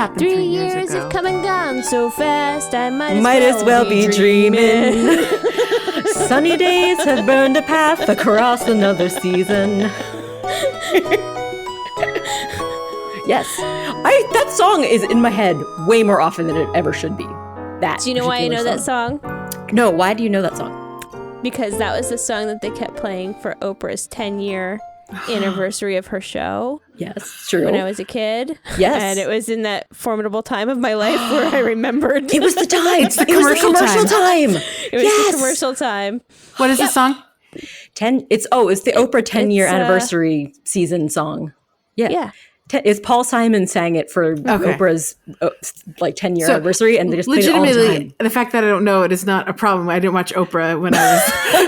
happened 3 3 years years ago? have come and gone so fast. I Might as well be dreaming. Sunny days have burned a path across another season. Yes. That song is in my head way more often than it ever should be. Do you know why I know that song? No, why do you know that song? Because that was the song that they kept playing for Oprah's 10-year anniversary of her show. Yes, true. When I was a kid. Yes. And it was in that formidable time of my life where I remembered. It was the time. It was the commercial time. It was the commercial time. What is the song? It's the Oprah 10-year anniversary season song. Yeah. It's Paul Simon sang it for Oprah's 10-year anniversary, and they just played it all the time. The fact that I don't know it is not a problem. I didn't watch Oprah when I was.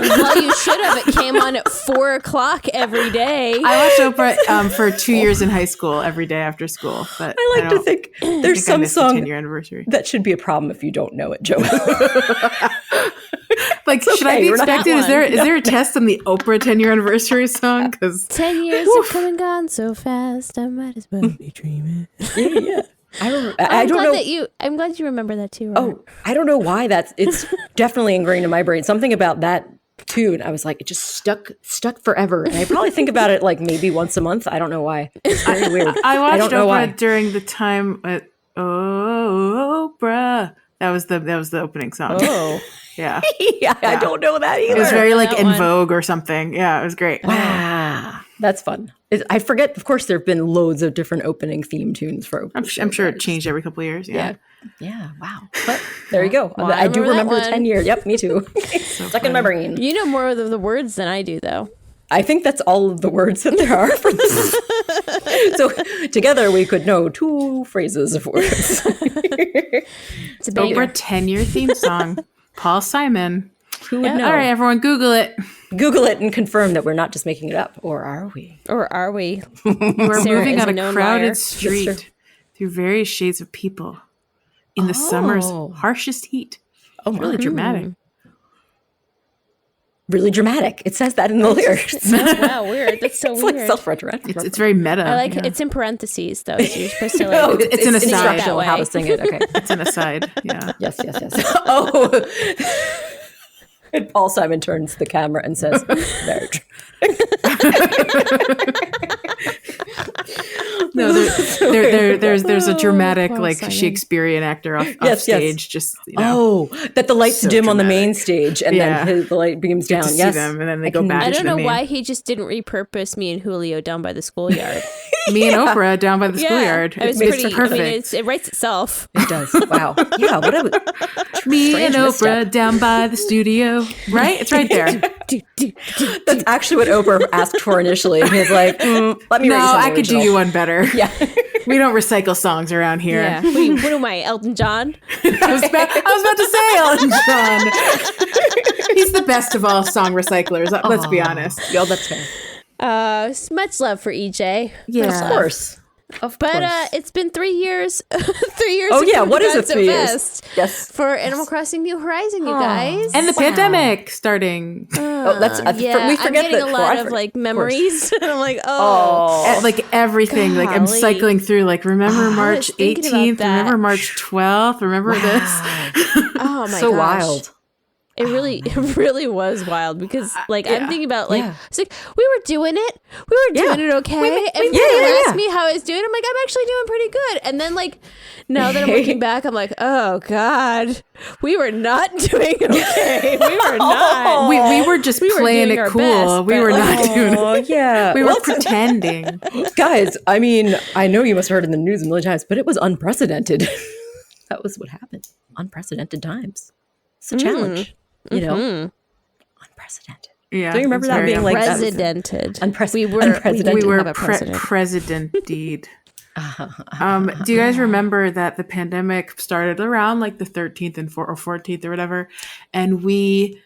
Well, you should have. It came on at 4:00 every day. I watched Oprah for 2 years in high school, every day after school. But I like to think there's some song 10-year anniversary that should be a problem if you don't know it, Joe. Should I be expected? Is there a test on the Oprah 10-year anniversary song? Because 10 years have come and gone so fast, I might as well be dreaming. Yeah. I don't know. I'm glad you remember that too, Robert. Oh, I don't know why it's definitely ingrained in my brain. Something about that tune, I was like, it just stuck forever. And I probably think about it like maybe once a month. I don't know why. It's very weird. I watched Oprah why. During the time at Oprah. That was the opening song. Oh. Yeah. I don't know that either. It was very in Vogue or something. Yeah, it was great. Wow. That's fun. I forget, of course, there have been loads of different opening theme tunes for Oprah. I'm sure it changed every couple of years. Yeah. Wow. But there you go. Well, I do remember the 10 year. Yep, me too. Stuck in my brain. You know more of the words than I do, though. I think that's all of the words that there are for this. So together we could know 2 phrases of words. It's a banger. Oprah 10-year theme song. Paul Simon. Who would know? All right, everyone, Google it. Google it and confirm that we're not just making it up. Or are we? Or are we? We're Sarah moving is on a a known crowded liar. street through various shades of people in the summer's harshest heat. Oh, it's really dramatic. Really dramatic. It says that in the lyrics. Wow, weird. That's so It's weird. like self-referential. It's very meta. I like it's in parentheses, though. So you're supposed to like. It's an aside. instructional how to sing it. Okay. It's an aside. Yeah. Yes. Oh. And Paul Simon turns to the camera and says, "Very true." No, there's a dramatic Paul Simon. Shakespearean actor off Yes. stage. Just that the lights So dim on the dramatic. main stage and then the light beams down. to see Yes, them, and then they go back. I to don't the know main. why he just didn't repurpose me and Julio down by the schoolyard. Me and Oprah down by the schoolyard. It was It's pretty. perfect. I mean, it writes itself. It does. Wow. Yeah. What a Me strange and Oprah misstep. down by the studio. Right? It's right there. That's actually what Oprah asked for initially. He was like, "Let me." No, write something I could do original. you one better. Yeah. We don't recycle songs around here. Yeah. What am I, Elton John? I was about to say Elton John. He's the best of all song recyclers. Let's be honest. Yeah, that's fair. Much love for EJ. Yeah. Of course. But it's been 3 years. 3 years. Oh, yeah. of What is it, Gods at 3 years? Best Yes. For Animal Crossing New Horizon, you guys. And the pandemic starting. That's Yeah, we I'm forget getting that. a lot of like memories. And I'm like, Everything. Like I'm Golly. cycling through remember March was thinking about 18th, that. remember March 12th, remember this. oh my so gosh. wild. It really was wild because I'm thinking about it's like we were doing it okay, and people asked me how I was doing. I'm like, I'm actually doing pretty good. And then now that I'm looking back, I'm like, oh god, we were not doing okay. We were not. We were just playing doing it our cool. best, We were but, not doing it. Oh yeah. We were pretending. Guys, I mean, I know you must have heard in the news a million times, but it was unprecedented. That was what happened. Unprecedented times. It's a challenge. You know, unprecedented. Yeah. Do you remember that being like that? Unprecedented. Unprecedented. We were have a president. president indeed. Do you guys remember that the pandemic started around the 13th and 14th or whatever, and we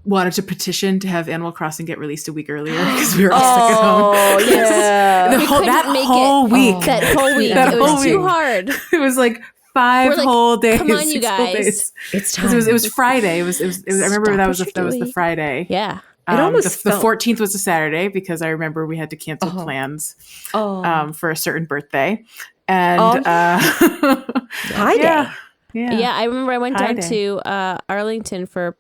wanted to petition to have Animal Crossing get released a week earlier because we were all stuck at home. Oh yeah. That whole week. That whole week. That It was whole too week. hard. It was 5 whole days. come on, you 6 whole guys. days. It's 'Cause time. It was Friday. It was. I remember Stop that was what that you're was the doing. Friday. Yeah. It almost the felt- 14th was a Saturday because I remember we had to cancel plans for a certain birthday. And Pie Day. Yeah, I remember I went down to Arlington for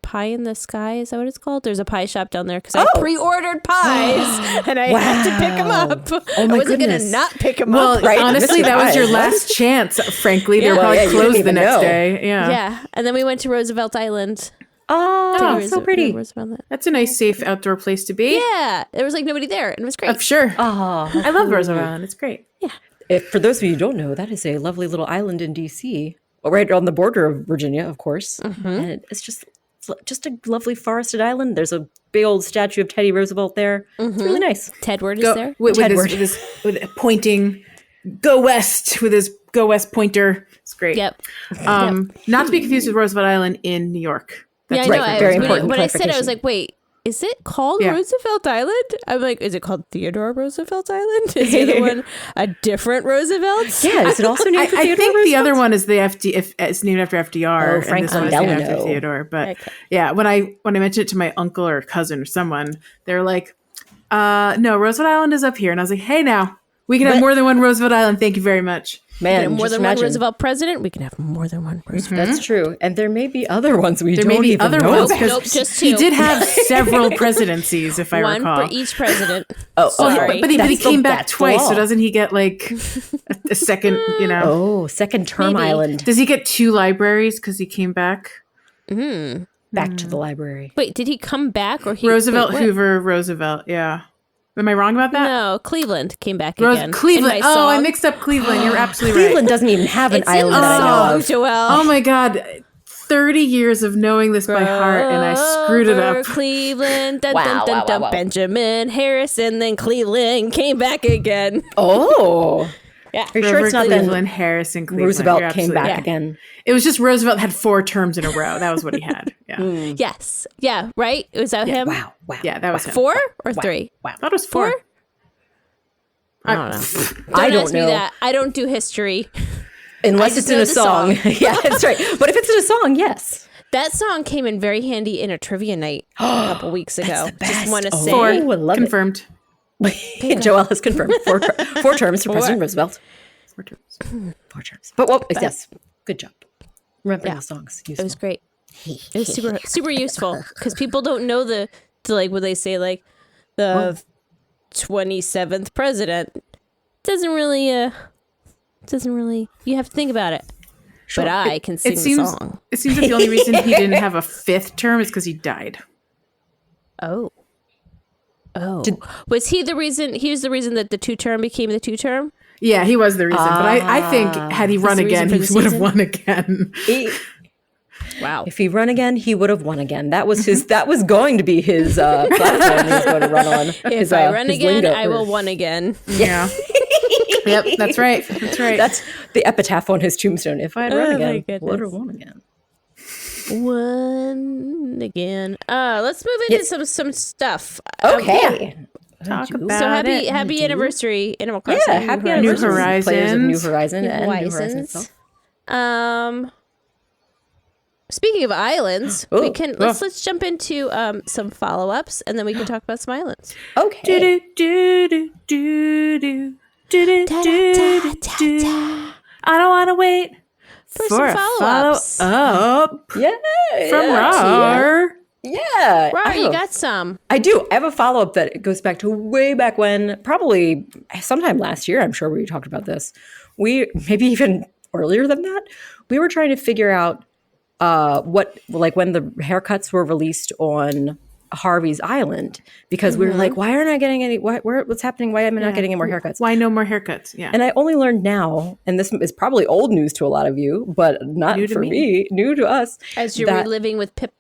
Pie in the Sky. Is that what it's called? There's a pie shop down there because I pre-ordered pies and I had to pick them up. I wasn't going to not pick them up. Well, honestly, that was your last chance, frankly. They were probably closed the next day. Yeah. And then we went to Roosevelt Island. Oh, so pretty. That's a nice, safe outdoor place to be. Yeah. There was like nobody there and it was great. Sure. Oh, I love Roosevelt Island. It's great. Yeah. For those of you who don't know, that is a lovely little island in D.C., right on the border of Virginia, of course. And it's just a lovely forested island. There's a big old statue of Teddy Roosevelt there. It's really nice. Tedward is there. With his pointing, go west, with his go west pointer. It's great. Yep. Not to be confused with Roosevelt Island in New York. That's right. Very important. When I said it, I was like, wait, is it called Roosevelt Island? I'm like, is it called Theodore Roosevelt Island? Is the other one a different Roosevelt? Yeah, is it also named for Theodore I think Roosevelt? the other one is it's named after FDR. Franklin and this one is named after Delano. Theodore. But when I mentioned it to my uncle or cousin or someone, they're like, no, Roosevelt Island is up here. And I was like, hey, now, we can have more than one Roosevelt Island. Thank you very much. Man, more than one Roosevelt president. We can have more than one Roosevelt. That's true. And there may be other ones we don't may be even other know ones, about. Nope, just two. He did have several presidencies, if I recall. One for each president. Sorry. But he came back twice, so doesn't he get like a second, second term island. Does he get 2 libraries because he came back? Back to the library. Wait, did he come back or he Roosevelt, Hoover, Roosevelt, yeah. Am I wrong about that? No, Cleveland came back again. Cleveland. Oh, I mixed up Cleveland. You're absolutely right. Cleveland doesn't even have an island that I know of. Joelle. Oh my God. 30 years of knowing this by heart and I screwed it up. Cleveland. Dun, dun, dun, dun, Benjamin Harrison, then Cleveland came back again. Oh. Yeah. Are you sure it's not Cleveland, Harrison, Cleveland. Roosevelt came back again. It was just Roosevelt had 4 terms in a row. That was what he had. Yeah. Yes. Yeah, right? Was that him? Wow. Yeah, that was him. 4 or 3? Wow. I thought it was 4. I don't know. I don't ask me know. that. I don't do history. Unless it's in a song. Yeah, that's right. But if it's in a song, yes. That song came in very handy in a trivia night a couple weeks ago. That's the best. Just want to say. 4. I love confirmed. Joelle has confirmed 4 terms for President Roosevelt. 4 terms. 4 terms. But yes, good job. Remembering the songs. Useful. It was great. It was super, super useful because people don't know the like when they say like the 27th president doesn't really you have to think about it. Sure. But I can sing the song. It seems that the only reason he didn't have a 5th term is because he died. Oh. Was he the reason? He was the reason that the 2-term became the 2-term? Yeah, he was the reason. But I think had he run again, he would have won again. Wow. If he run again, he would have won again. That was his. That was going to be his platform he was going to run on. If I run again, I will won again. Yeah. Yep, that's right. That's right. That's the epitaph on his tombstone. If I had run again, would have won again. Won again. Let's move into some stuff. Okay. Talk about so happy anniversary, Animal Crossing. Yeah, happy anniversary, New Horizons. Players of New Horizon and New Horizon itself. Speaking of islands, we can let's jump into some follow-ups and then we can talk about some islands. Okay. I don't want to wait for a follow-ups. follow-up. Yeah. From Rar. Yeah. Rar, you got some. I do. I have a follow-up that goes back to way back when, probably sometime last year, I'm sure we talked about this. We, maybe even earlier than that, we were trying to figure out when the haircuts were released on Harvey's Island, because we were like, why aren't I getting any, what's happening? Why am I not getting any more haircuts? Why no more haircuts? Yeah. And I only learned now, and this is probably old news to a lot of you, but not for me, new to us. As you're reliving with Pip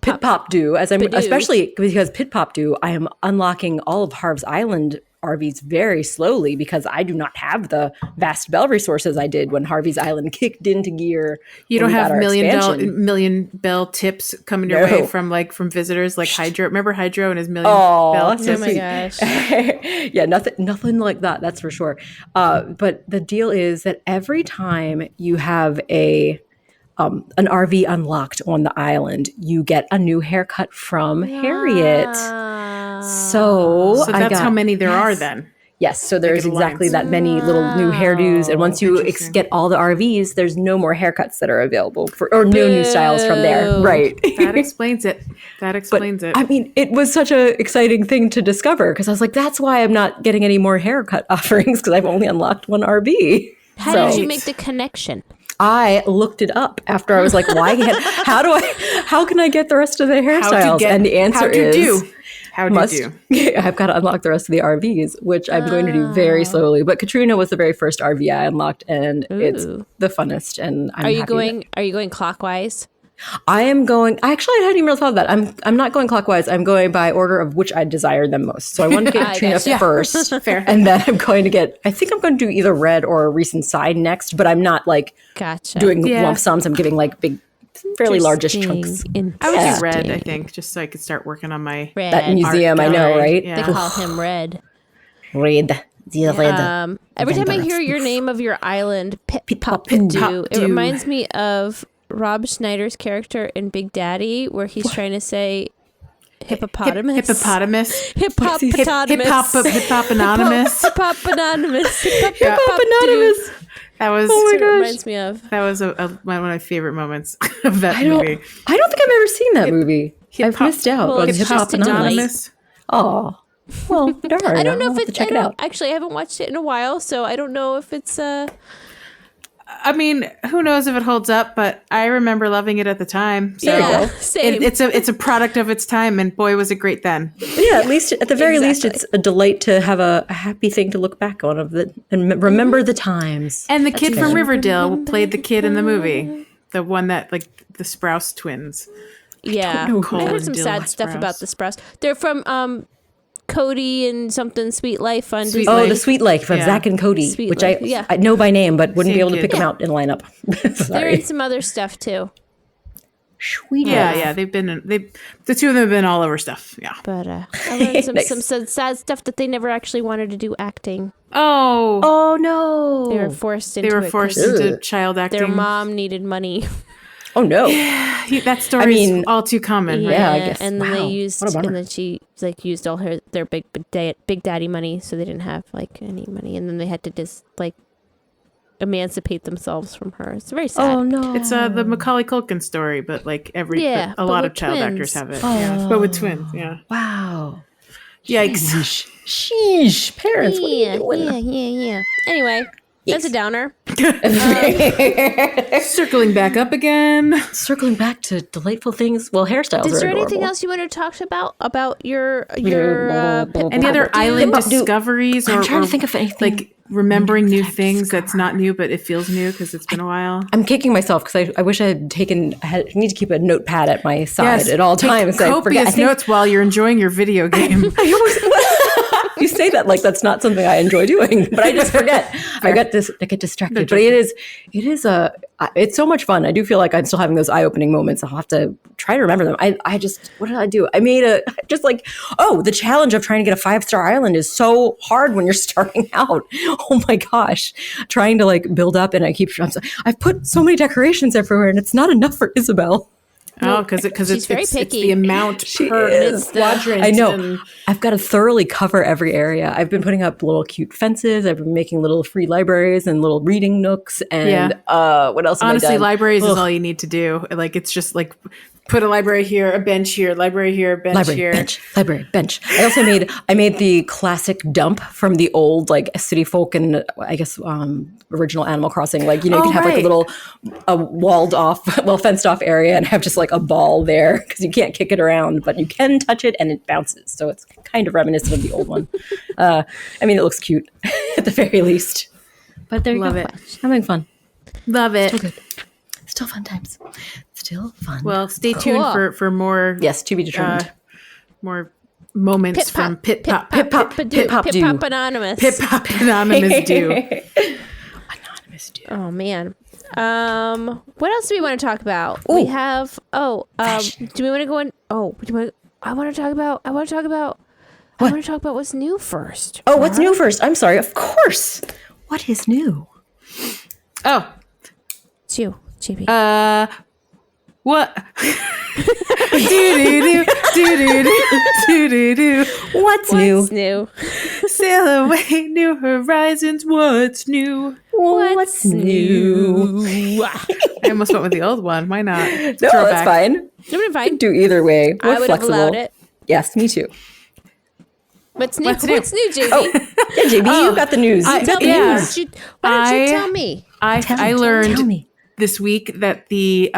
Pop Do, especially because Pit Pop Do, I am unlocking all of Harv's Island RVs very slowly because I do not have the vast bell resources I did when Harvey's Island kicked into gear. You don't have million bell tips coming your way from visitors like Hydro. Remember Hydro and his million bell tips? Oh my gosh. Yeah, nothing like that. That's for sure. But the deal is that every time you have an RV unlocked on the island, you get a new haircut from Harriet. So that's how many there are then. Yes, so there's exactly that many little new hairdos, and once you get all the RVs, there's no more haircuts that are available or no new styles from there. Right. That explains it. I mean, it was such an exciting thing to discover because I was like, that's why I'm not getting any more haircut offerings because I've only unlocked one RV. How did you make the connection? I looked it up after I was like, how can I get the rest of the hairstyles? And the answer is... I've got to unlock the rest of the RVs, which I'm going to do very slowly. But Katrina was the very first RV I unlocked, and it's the funnest. And I'm Are you going clockwise? I am going. I hadn't even really thought of that. I'm not going clockwise. I'm going by order of which I desire them most. So I want to get Katrina first, and then I'm going to get. I think I'm going to do either red or a recent side next. But I'm not like doing lump sums. I'm giving like big. Fairly largish chunks. I would do red, I think, just so I could start working on my that museum. I know, right? Yeah. They call him Red. Red. Every time I hear your name of your island, Pip Pop Do, it reminds me of Rob Schneider's character in Big Daddy, where he's trying to say hippopotamus. Hippopotamus. Hippopotamus. That was. Oh my gosh. It reminds me of. That was one of my favorite moments of that movie. I don't think I've ever seen that movie. I've missed out on Hippopotamus. Oh, well, darn. I don't know if it's. Check it out. Actually, I haven't watched it in a while, so I don't know if it's. I mean, who knows if it holds up? But I remember loving it at the time. So same. It's a product of its time, and boy, was it great then. Yeah, at the very least, it's a delight to have a happy thing to look back on and remember the times. And the kid from Riverdale played the kid in the movie, the one that like the Sprouse twins. Yeah, I heard some sad stuff about the Sprouse. They're from Cody and something Sweet Life on Disney. The Sweet Life of Zach and Cody, which I know by name, but wouldn't be able to pick them out in lineup. They're in some other stuff too. Sweet. Yeah, they've been the two of them have been all over stuff. Yeah, but I learned some sad stuff that they never actually wanted to do acting. Oh no! They were forced into child acting. Their mom needed money. Oh no! Yeah, that story is all too common. Yeah, I guess. And then she used all their big daddy money, so they didn't have like any money, and then they had to just like emancipate themselves from her. It's very sad. Oh no! It's the Macaulay Culkin story, but like a lot of child actors have it. But with twins. Yeah. Wow. Yikes! Sheesh! Parents, what are you doing? Yeah. Anyway. That's a downer. Circling back up again. Circling back to delightful things. Well, hairstyles are Is there adorable. anything else you want to talk about your any other island discoveries? I'm trying to think of anything. Like remembering new things that's not new, but it feels new because it's been a while. I'm kicking myself because I wish I had I need to keep a notepad at my side at all times. Copious notes while you're enjoying your video game. You say that like that's not something I enjoy doing, but I just forget. I get distracted. But it's so much fun. I do feel like I'm still having those eye-opening moments. I'll have to try to remember them. What did I do? I made the challenge of trying to get a 5-star island is so hard when you're starting out. Oh my gosh. Trying to like build up and I've put so many decorations everywhere and it's not enough for Isabel. Oh, because it's the amount per quadrant. I know. I've got to thoroughly cover every area. I've been putting up little cute fences. I've been making little free libraries and little reading nooks. And what else? Honestly, libraries is all you need to do. Like it's just like put a library here, a bench here, library here, bench here. Bench. I also made the classic dump from the old like City Folk and I guess original Animal Crossing. Like you can have like a little walled off, fenced off area and have just like a ball there because you can't kick it around, but you can touch it and it bounces. So it's kind of reminiscent of the old one. It looks cute at the very least. But there you go. Love it. Having fun. Love it. Still good. Still fun times. Still fun. Well, stay tuned for more. Yes, to be determined. More moments from Pip Pop Anonymous. Pip Pop Anonymous do. Anonymous do. Oh man. What else do we want to talk about? Ooh. We have. Do we want to go in? I want to talk about what's new first. Oh, what's new first? I'm sorry. Of course. What is new? Oh, it's you, GB. What? Do. What's new? New. Sail away, new horizons, what's new? What's new? I almost went with the old one. Why not? No, that's fine. I'm fine. Can do either way. We're I would flexible. have allowed it. Yes, me too. What's new, JB? Yeah, JB, you got the news. Tell me. yeah. Why don't you tell me? I learned this week that the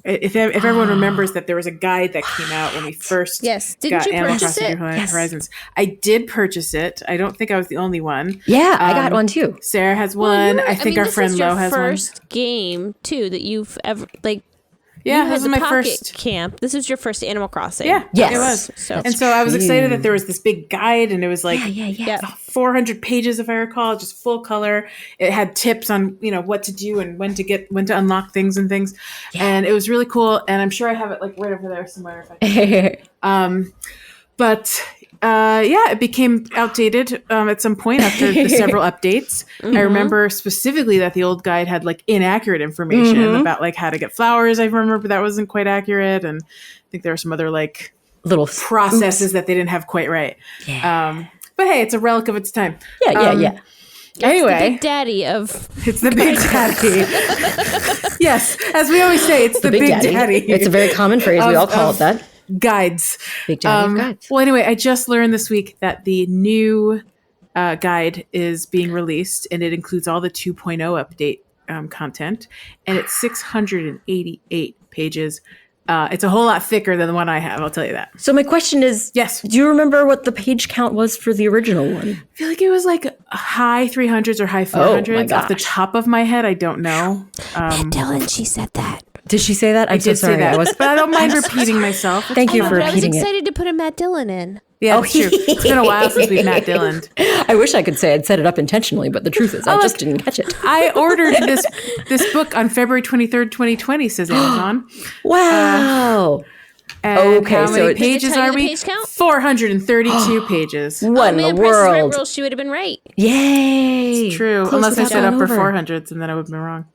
if everyone remembers that there was a guide that came out when we first Didn't got you Animal purchase Crossing it? New Horizons. I did purchase it. I don't think I was the only one. Yeah, I got one too. Sarah has one. I think our friend Lo has one. This is your first game too that you've ever Yeah, you this had is the my Pocket first camp. This was your first Animal Crossing. Yeah, yes. it was. So I was excited that there was this big guide, and it was like yeah. 400 pages, if I recall, just full color. It had tips on what to do and when to unlock things and things, and it was really cool. And I'm sure I have it like right over there somewhere. If I but it became outdated at some point after the several updates. I remember specifically that the old guide had like inaccurate information about like how to get flowers. I remember, but that wasn't quite accurate, and I think there were some other like little processes that they didn't have quite right. Yeah. But hey, it's a relic of its time. Anyway, Anyway, the big daddy of it's the big daddy. Yes, as we always say, it's the big daddy. It's a very common phrase. We all call it that. Guides. Big daddy of guides. Well, anyway, I just learned this week that the new guide is being released, and it includes all the 2.0 update content, and it's 688 pages. It's a whole lot thicker than the one I have, I'll tell you that. So my question is, yes, do you remember what the page count was for the original one? I feel like it was like high 300s or high 400s. Off the top of my head, I don't know. Matt Dillon, she said that. Did she say that? I did say that, but I don't mind repeating myself. Thank you for repeating it. I was excited to put a Matt Dillon in. Yeah, that's true. It's been a while since we've Matt Dillon. I wish I could say I'd set it up intentionally, but the truth is I just didn't catch it. I ordered this book on February 23rd, 2020, says Amazon. Wow. And okay, how many so pages are we? Page count? 432 pages. What in the world? Rule, she would have been right. Yay. It's true. Close Unless I set up for over. 400s, and then I would have been wrong.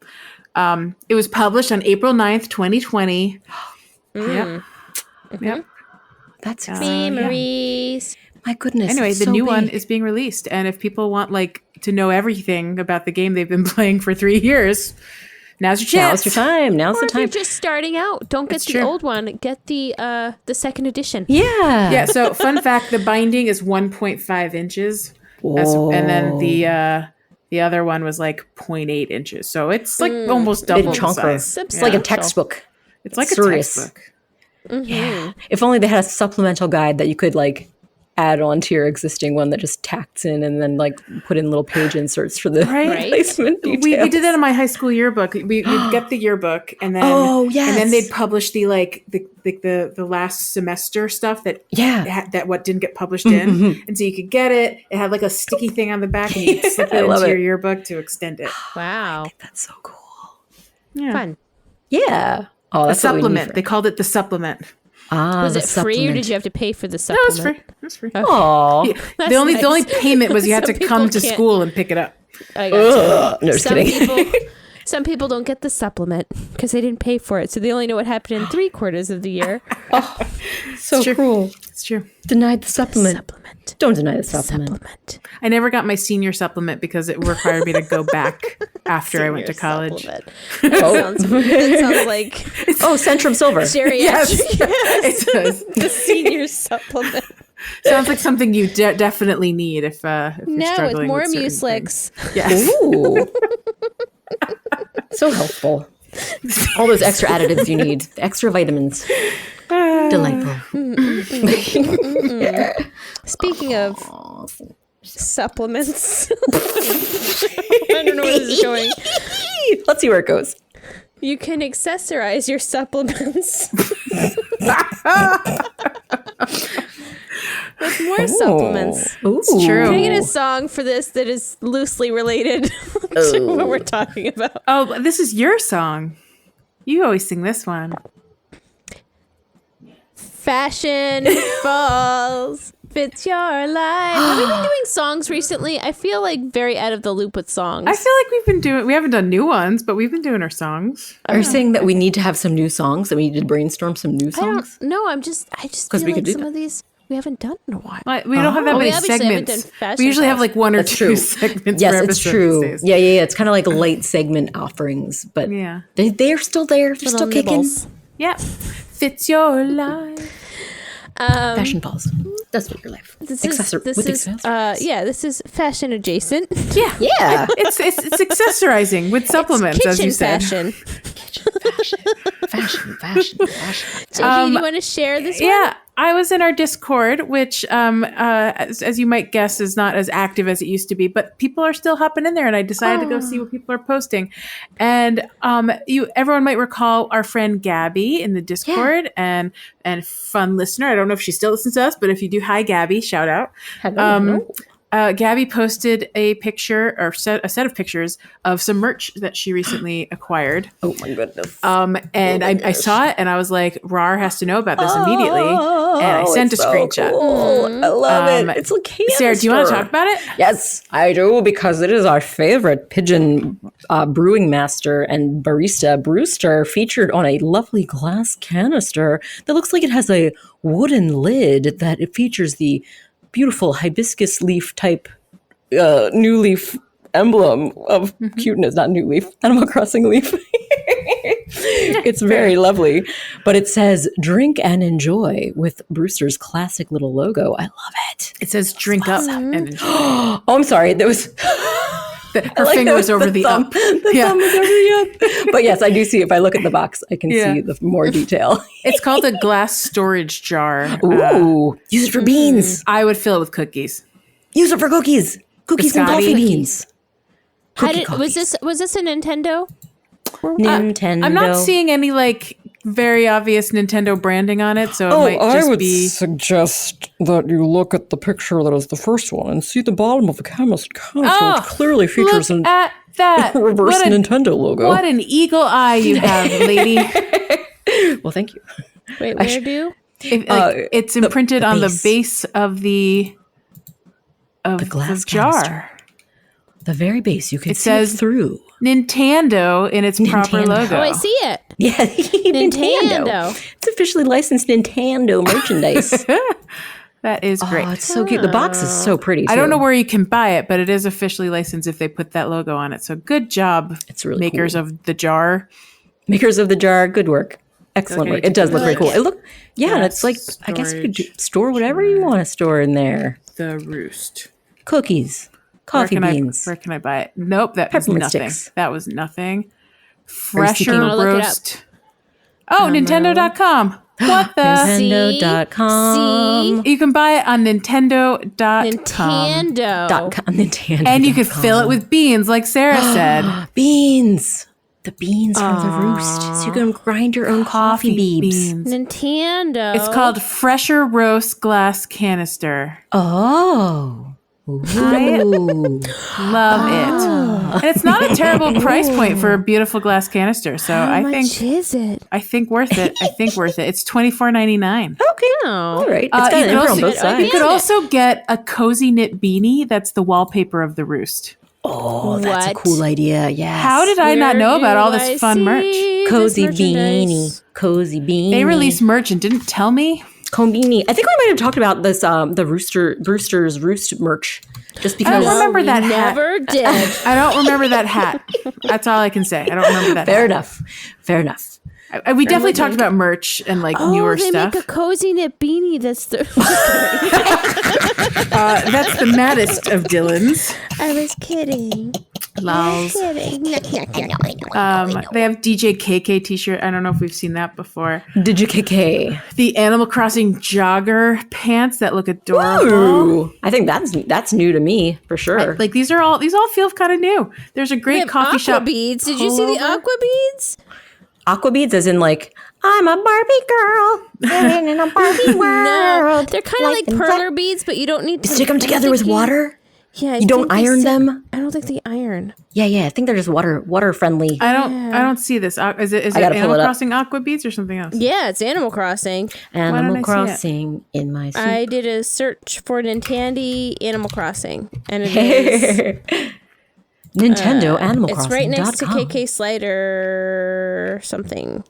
It was published on April 9th, 2020. Yep. That's memories. My goodness. Anyway, the new one is being released, and if people want like to know everything about the game they've been playing for 3 years, now's your chance. Now's your time. Now's the If time. you're just starting out, don't get the old one. Get the second edition. Yeah. Yeah. So, fun fact: the binding is 1.5 inches, and then the other one was like 0.8 inches. So it's like almost double the size. It's like a textbook. It's like serious. a textbook. Yeah. If only they had a supplemental guide that you could like add on to your existing one that just tacks in and then like put in little page inserts for the placement details. We did that in my high school yearbook. We'd get the yearbook and then and then they'd publish the last semester stuff that that what didn't get published in, and so you could get it. It had like a sticky thing on the back, and you could slip it into your yearbook to extend it. Wow, I think that's so cool. Yeah. Fun. Yeah. Oh, that's a supplement. They called it the supplement. Was it free, or did you have to pay for the supplement? No, it was free. Oh, the only payment was you had to come to school and pick it up. I got no, just kidding. Some people don't get the supplement because they didn't pay for it, so they only know what happened in 3/4 of the year. So cruel. It's true. Denied the supplement. Don't deny the supplement. I never got my senior supplement because it required me to go back after I went to college. That sounds like Centrum Silver. Yes, it does. The senior supplement. Sounds like something you definitely need if you're struggling with more with Mucilix. Yes. Ooh. So helpful. All those extra additives you need. Extra vitamins. Delightful. Speaking of supplements, I don't know where this is going. Let's see where it goes. You can accessorize your supplements with more supplements. It's true. Can I get a song for this that is loosely related to what we're talking about? Oh, this is your song. You always sing this one. Fashion falls, fits your life. Have we been doing songs recently? I feel like very out of the loop with songs. I feel like we haven't done new ones, but we've been doing our songs. Are you saying that we need to have some new songs, that we need to brainstorm some new songs? I just feel like some of these we haven't done in a while. We don't have that many segments. We usually have like one or two segments. Yes, it's true. Yeah. It's kind of like light segment offerings, but they're still there. They're still kicking. Yeah, fits your life. Fashion balls. That's what your life. This is fashion adjacent. Yeah. It's accessorizing with supplements, it's as you said. Fashion. Fashion. JB, do you want to share this one? Yeah, I was in our Discord, which, as you might guess, is not as active as it used to be, but people are still hopping in there, and I decided to go see what people are posting. And everyone might recall our friend Gabby in the Discord, and fun listener. I don't know if she still listens to us, but if you do, hi Gabby, shout out. Hello. Gabby posted a picture or a set of pictures of some merch that she recently acquired. Oh my goodness. And I saw it and I was like, Rar has to know about this immediately. And I sent a screenshot. Cool. I love it. It's a canister. Sarah, do you want to talk about it? Yes, I do, because it is our favorite pigeon brewing master and barista, Brewster, featured on a lovely glass canister that looks like it has a wooden lid that it features the beautiful hibiscus leaf type new leaf emblem of cuteness, not new leaf, Animal Crossing leaf. It's very lovely, but it says drink and enjoy with Brewster's classic little logo. I love it. It says drink up and enjoy. Oh, I'm sorry. There was her finger was over the thumb. up. The thumb was over the up. But yes, I do see, if I look at the box, I can see the more detail. It's called a glass storage jar. Ooh, use it for beans. I would fill it with cookies. Use it for cookies. Cookies and coffee beans. Was this a Nintendo? Nintendo. I'm not seeing any like very obvious Nintendo branding on it, so it might just be. Suggest that you look at the picture that is the first one and see the bottom of the canister, which clearly features Look at that reverse Nintendo logo. What an eagle eye you have, lady! Well, thank you. Wait, where do? It's imprinted on the base of the glass jar. Canister. The very base. You can see says it through. Nintendo in its proper logo. Oh, I see it. Yeah, Nintendo. It's officially licensed Nintendo merchandise. That is great. Oh, it's so cute. The box is so pretty, too. I don't know where you can buy it, but it is officially licensed if they put that logo on it. So good job, it's really makers cool. of the jar. Makers of the jar, good work. Excellent work. It does look very cool. And it's like, storage. I guess you could store whatever you want to store in there. The Roost. Cookies. Coffee beans. Where can I buy it? Nope, that was nothing. Sticks. That was nothing. Fresher roast. Oh, Nintendo.com. What the? Nintendo.com. You can buy it on Nintendo.com. Nintendo. And you could fill it with beans, like Sarah said. Beans. The beans from the Roost. So you can grind your own coffee beans. Nintendo. It's called Fresher Roast Glass Canister. Oh. I love it. And it's not a terrible price point for a beautiful glass canister. So How much is it? I think worth it. It's $24.99. Okay. All right. It's got an on both sides. You could also get a cozy knit beanie that's the wallpaper of the Roost. Oh, that's a cool idea. Yes. How did I not know about all this fun merch? Cozy beanie. Cozy beanie. They released merch and didn't tell me. Combini. I think we might have talked about this, the Brewster's Roost merch. Just because I don't remember that hat. Never did. I don't remember that hat. That's all I can say. I don't remember that Fair hat. enough. Fair enough. We definitely talked about merch and like newer they stuff. make a cozy knit beanie. That's the. That's the maddest of Dylan's. I was kidding. Lols. They have DJ KK t-shirt. I don't know if we've seen that before. DJ KK. The Animal Crossing jogger pants that look adorable. Ooh, I think that's new to me for sure. Like these all feel kind of new. There's a great coffee shop. Beads. Did you see the aqua beads? Aqua beads, as in like, I'm a Barbie girl living in a Barbie world. No, they're kind of like perler beads, but you don't need to stick them together with water. Yeah, you don't iron them. I don't think they iron. Yeah. I think they're just water friendly. I don't see this. Is it Animal Crossing aqua beads or something else? Yeah, it's Animal Crossing. Animal Crossing in my soup. I did a search for Nintendo Animal Crossing, and it is Nintendo Animal Crossing. It's right next to KK Slider something.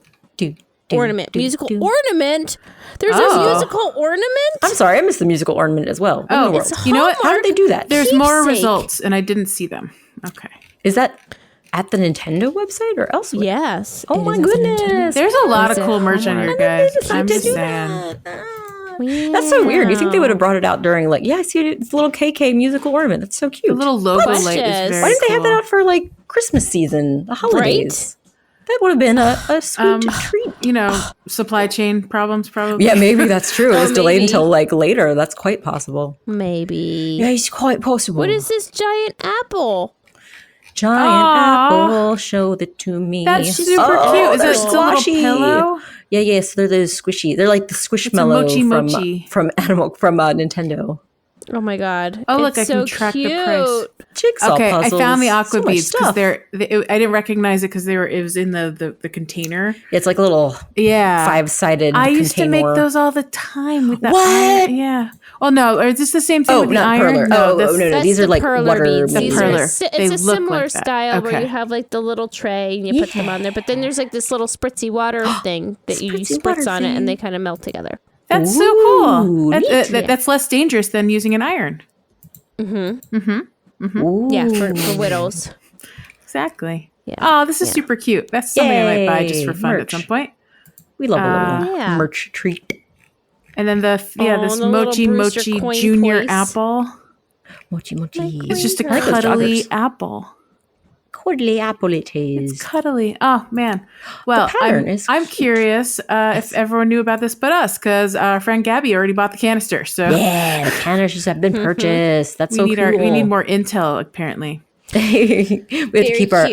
ornament. Musical ornament? There's a musical ornament? I'm sorry, I missed the musical ornament as well. What in the world? You know what? How did they do that? There's more results, and I didn't see them. Okay. Is that at the Nintendo website or elsewhere? Yes. Oh my goodness. There's a lot of cool merch on here, guys. I'm just saying. That's so weird. You think they would have brought it out during I see it. It's a little KK musical ornament. That's so cute. The little logo light is very Why didn't they have cool. that out for Christmas season, the holidays? Right? That would have been a sweet treat. Supply chain problems probably. Yeah, maybe that's true. It was delayed until later. That's quite possible. Maybe. Yeah, it's quite possible. What is this giant apple? Apple, show that to me. That's super cute. Is that still a little pillow? Yeah, yes, they're those squishy. They're like the Squishmallow from Nintendo. Oh my god! Oh look, I can track the price. Jigsaw puzzles. I found the aqua beads because I didn't recognize it because it was in the container. It's like a little 5-sided. I used to make those all the time with that. What? Iron. Yeah. Well, no, is this the same thing with the iron? Perler. No. These are like water beads. beads. It's a similar style where you have the little tray and you put them on there. But then there's this little spritzy water thing that you spritz on it and they kind of melt together. That's so cool. That's less dangerous than using an iron. Yeah, for widows. Exactly. Yeah. Oh, this is super cute. That's something I might buy just for fun at some point. We love a little merch treat. And then this Mochi Junior apple. Mochi. It's just a cuddly apple. Cuddly apple it is. It's cuddly. Oh man. Well, I'm curious if everyone knew about this but us, because our friend Gabby already bought the canister. So yeah, the canisters have been purchased. That's so cool. We need more intel apparently. We have to keep our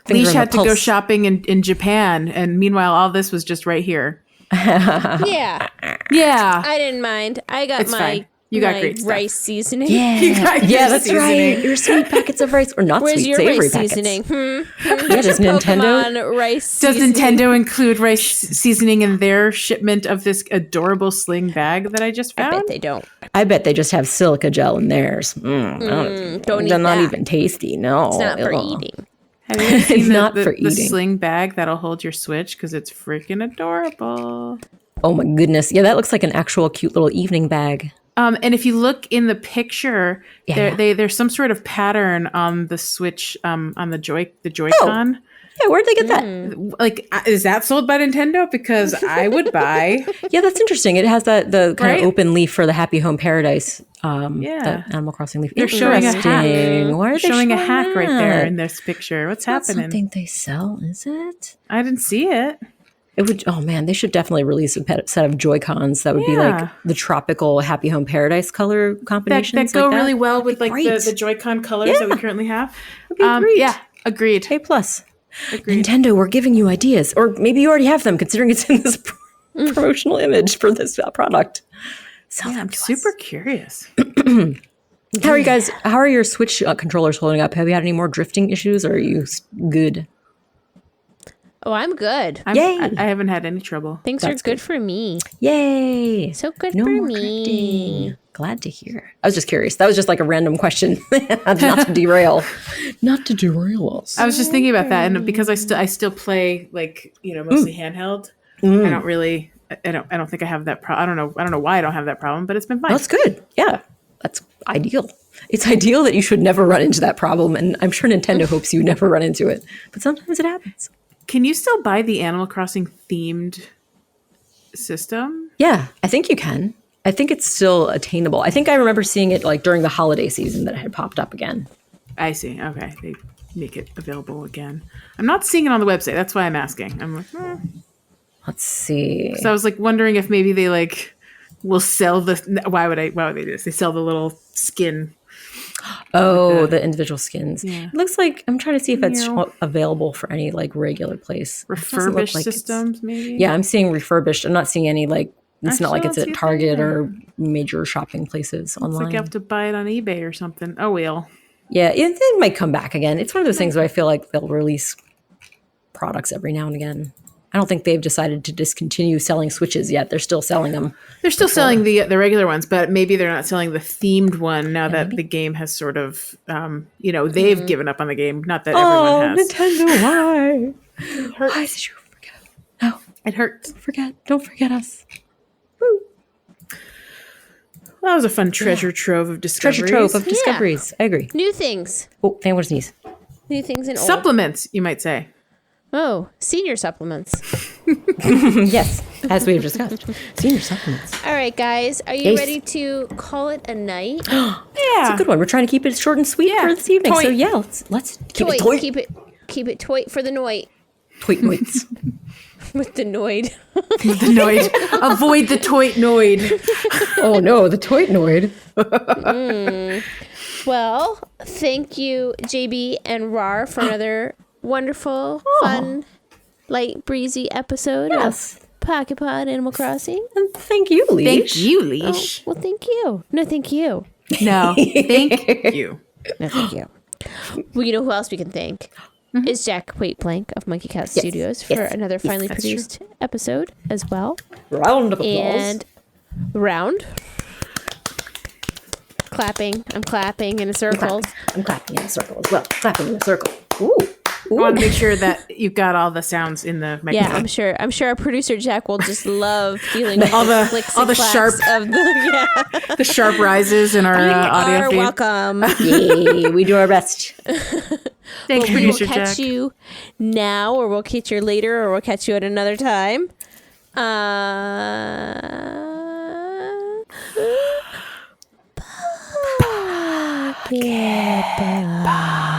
Leash had to go shopping in Japan, and meanwhile all this was just right here. Yeah. I didn't mind. I got You got great rice seasoning. Yeah, that's right. Your sweet packets of rice, or not Where's sweet, your savory rice packets. seasoning? Yeah, does Nintendo? Rice Does seasoning? Nintendo include rice seasoning in their shipment of this adorable sling bag that I just found? I bet they don't. I bet they just have silica gel in theirs. Don't eat they're not that. even tasty. No, It's not for eating. Have you ever seen Not the for eating. sling bag that'll hold your Switch? Because it's freaking adorable. Oh my goodness. Yeah, that looks like an actual cute little evening bag. And if you look in the picture, there's some sort of pattern on the Switch, on the Joy-Con. Yeah, where'd they get that? Is that sold by Nintendo? Because I would buy. Yeah, that's interesting. It has the kind of open leaf for the Happy Home Paradise. That Animal Crossing leaf. They're showing a hack. Why are they showing a hack right there in this picture? What's happening? Something they sell, is it? I didn't see it. It would. Oh man, they should definitely release a set of Joy-Cons that would be like the tropical Happy Home Paradise color combinations. That go really well with the Joy-Con colors that we currently have. That'd be great. Yeah, agreed. A plus. Agreed. Nintendo, we're giving you ideas, or maybe you already have them, considering it's in this promotional image for this product. So I'm super curious. How are you guys? How are your Switch controllers holding up? Have you had any more drifting issues, or are you good? Oh, I'm good. Yay! I haven't had any trouble. Things are good for me. Yay! So good No for more me. drifting. Glad to hear. I was just curious. That was just like a random question, not to derail. Not to derail us. I was just thinking about that, and because I still play mostly handheld. I don't really. I don't think I have that problem. I don't know why I don't have that problem, but it's been fine. That's good. Yeah, that's ideal. It's ideal that you should never run into that problem, and I'm sure Nintendo hopes you never run into it. But sometimes it happens. Can you still buy the Animal Crossing themed system? Yeah, I think you can. I think it's still attainable. I think I remember seeing it during the holiday season that it had popped up again. I see. Okay, they make it available again. I'm not seeing it on the website. That's why I'm asking. I'm like, Let's see. So I was wondering if maybe they will sell the. Why would they do this? They sell the little skin. Oh, the individual skins. Yeah. It looks like I'm trying to see if it's available for any regular place. Refurbished systems, maybe. Yeah, I'm seeing refurbished. I'm not seeing any It's not like it's at Target or major shopping places online. It's like you have to buy it on eBay or something. Oh well. Yeah, it might come back again. It's one of those things where I feel like they'll release products every now and again. I don't think they've decided to discontinue selling Switches yet. They're still selling them. They're still selling the regular ones, but maybe they're not selling the themed one now that the game has sort of, they've given up on the game. Not that everyone has. Nintendo, why? Why did you forget? No. It hurts. Don't forget us. Woo. That was a fun treasure trove of discoveries. I agree. New things. Oh, fan would sneeze. New things and supplements, you might say. Oh, senior supplements. Yes, as we've discussed. Senior supplements. All right, guys. Are you ready to call it a night? Yeah. It's a good one. We're trying to keep it short and sweet for this evening. So yeah, let's keep it toy. Keep it toit for the noit. Toit noids. With the noid. With the noid. Avoid the toit noid. Oh no, the toit noid. Well, thank you, JB and Rar, for another wonderful, fun, light, breezy episode of PocketPod Animal Crossing. And thank you, Leash. Thank you, Leash. Oh, well, thank you. No, thank you. No, thank you. No, thank you. Well, you know who else we can thank? Is Jack Waitblank of Monkey Cat Studios for another finely produced episode as well. Round of applause. And round. Clapping. I'm clapping in a circle. I'm clapping in a circle as well. Clapping in a circle. Ooh. I want to make sure that you've got all the sounds in the microphone. Yeah, I'm sure our producer Jack will just love feeling all the clicks all the sharp of the the sharp rises in our audio feed. Welcome. Yay, we do our best. Thanks, producer We'll catch you now, or we'll catch you later, or we'll catch you at another time. PocketPod.